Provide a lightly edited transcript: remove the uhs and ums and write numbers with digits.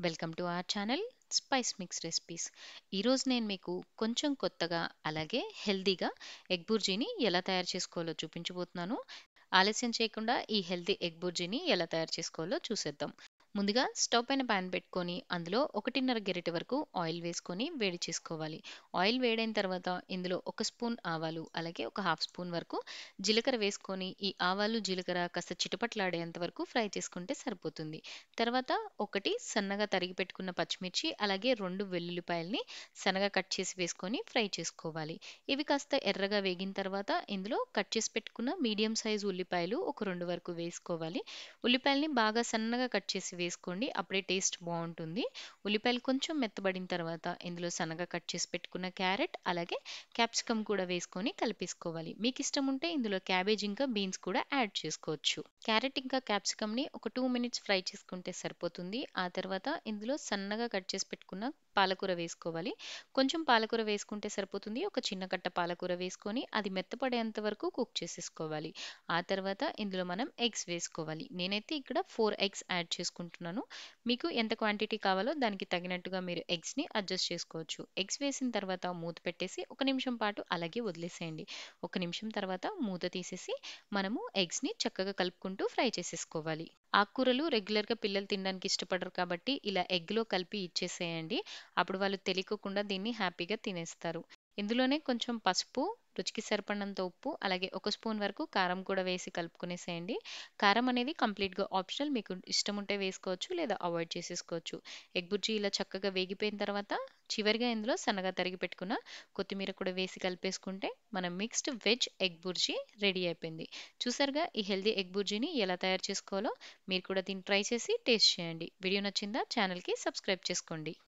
Welcome to our channel spice mix recipes. ఈరోజు నేను మీకు కొంచెం కొత్తగా అలాగే హెల్తీగా ఎగ్ బుర్జీని ఎలా తయారు చేసుకోవాలో చూపించబోతున్నాను. ఆలస్యం చేయకుండా ఈ హెల్తీ ఎగ్ బుర్జీని ఎలా తయారు చేసుకోవాలో చూసేద్దాం. ముందుగా స్టవ్ పైన పాన్ పెట్టుకొని అందులో 1.5 గరిటె వరకు ఆయిల్ వేసుకొని వేడి చేసుకోవాలి. ఆయిల్ వేడైన తర్వాత ఇందులో 1 స్పూన్ ఆవాలు అలాగే ఒక హాఫ్ స్పూన్ వరకు జీలకర్ర వేసుకొని ఈ ఆవాలు జీలకర్ర కాస్త చిటపట్లాడేంత వరకు ఫ్రై చేసుకుంటే సరిపోతుంది. తర్వాత ఒకటి సన్నగా తరిగి పెట్టుకున్న పచ్చిమిర్చి అలాగే 2 వెల్లుల్లిపాయల్ని సన్నగా కట్ చేసి వేసుకొని ఫ్రై చేసుకోవాలి. ఇవి కాస్త ఎర్రగా వేగిన తర్వాత ఇందులో కట్ చేసి పెట్టుకున్న మీడియం సైజ్ ఉల్లిపాయలు ఒక 2 వరకు వేసుకోవాలి. ఉల్లిపాయల్ని బాగా సన్నగా కట్ చేసి వేసుకోండి, అప్పుడే టేస్ట్ బాగుంటుంది. ఉల్లిపాయలు కొంచెం మెత్తబడిన తర్వాత ఇందులో సన్నగా కట్ చేసి పెట్టుకున్న క్యారెట్ అలాగే క్యాప్సికమ్ కూడా వేసుకొని కలిపేసుకోవాలి. మీకు ఇష్టం ఉంటే ఇందులో క్యాబేజ్ ఇంకా బీన్స్ కూడా యాడ్ చేసుకోవచ్చు. క్యారెట్ ఇంకా క్యాప్సికమ్ ని ఒక 2 మినిట్స్ ఫ్రై చేసుకుంటే సరిపోతుంది. ఆ తర్వాత ఇందులో సన్నగా కట్ చేసి పెట్టుకున్న పాలకూర వేసుకోవాలి. కొంచెం పాలకూర వేసుకుంటే సరిపోతుంది. ఒక చిన్న కట్ట పాలకూర వేసుకొని అది మెత్తపడేంత వరకు కుక్ చేసేసుకోవాలి. ఆ తర్వాత ఇందులో మనం ఎగ్స్ వేసుకోవాలి. నేనైతే ఇక్కడ 4 ఎగ్స్ యాడ్ చేసుకుంటున్నాను. మీకు ఎంత క్వాంటిటీ కావాలో దానికి తగినట్టుగా మీరు ఎగ్స్ని అడ్జస్ట్ చేసుకోవచ్చు. ఎగ్స్ వేసిన తర్వాత మూత పెట్టేసి 1 నిమిషం పాటు అలాగే వదిలేసేయండి. 1 నిమిషం తర్వాత మూత తీసేసి మనము ఎగ్స్ని చక్కగా కలుపుకుంటూ ఫ్రై చేసేసుకోవాలి. ఆకుకూరలు రెగ్యులర్గా పిల్లలు తినడానికి ఇష్టపడరు కాబట్టి ఇలా ఎగ్లో కలిపి ఇచ్చేసేయండి. అప్పుడు వాళ్ళు తెలియకుండా దీన్ని హ్యాపీగా తినేస్తారు. ఇందులోనే కొంచెం పసుపు, రుచికి సరిపడినంత ఉప్పు అలాగే 1 స్పూన్ వరకు కారం కూడా వేసి కలుపుకునేసేయండి. కారం అనేది కంప్లీట్గా ఆప్షనల్, మీకు ఇష్టం ఉంటే వేసుకోవచ్చు లేదా అవాయిడ్ చేసేసుకోవచ్చు. ఎగ్ బుర్జీ ఇలా చక్కగా వేగిపోయిన తర్వాత చివరిగా ఇందులో సన్నగా తరిగి పెట్టుకున్న కొత్తిమీర కూడా వేసి కలిపేసుకుంటే మన mixed veg egg bhurji ready అయిపోయింది. చూసారుగా ఈ హెల్దీ ఎగ్ బుర్జీని ఎలా తయారు చేసుకోవాలో. మీరు కూడా దీన్ని ట్రై చేసి టేస్ట్ చేయండి. వీడియో నచ్చిందా? ఛానల్కి సబ్స్క్రైబ్ చేసుకోండి.